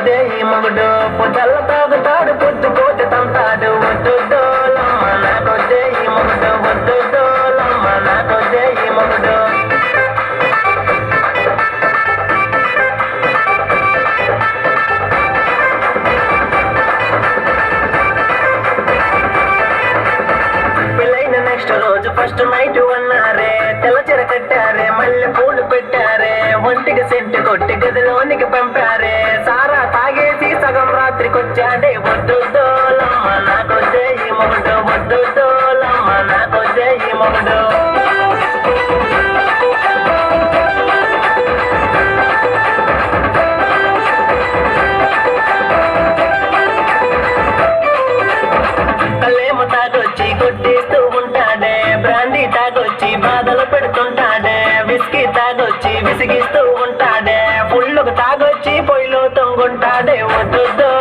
నాకొద్దే ఈ మొగుడు పొద్దల్ల తాగుతాడు పొద్దుపోతే తంతాడు వద్దు లమ్మ నాకొద్దే ఈ మొగుడు వద్దు లమ్మ నాకొద్దే ఈ మొగుడు పెళ్ళైన నెక్స్ట్ రోజు ఫస్ట్ నైట్ అన్నారే తెల్ల చీర కట్టారే మళ్ళీ పూలు పెట్టారే ఒంటికి సెంటు కొట్టి గదిలోనికి పంపారే సారా తాగేసి సగం రాత్రికొచ్చాడే వద్దు లమ్మ నాకొద్దే ఈ మొగుడు వద్దు లమ్మ నాకొద్దే ఈ మొగుడు కళ్ళేమో తాగొచ్చి కొట్టిస్తూ ఉంటాడే బ్రాందీ తాగొచ్చి బాధలు పెడుతుంటాడే విస్కీ తాగొచ్చి విసిగిస్తూ ఉంటాడే ఫుల్లుకు తాగొచ్చి పొయ్యిలో తొంగుంటాడే వద్దు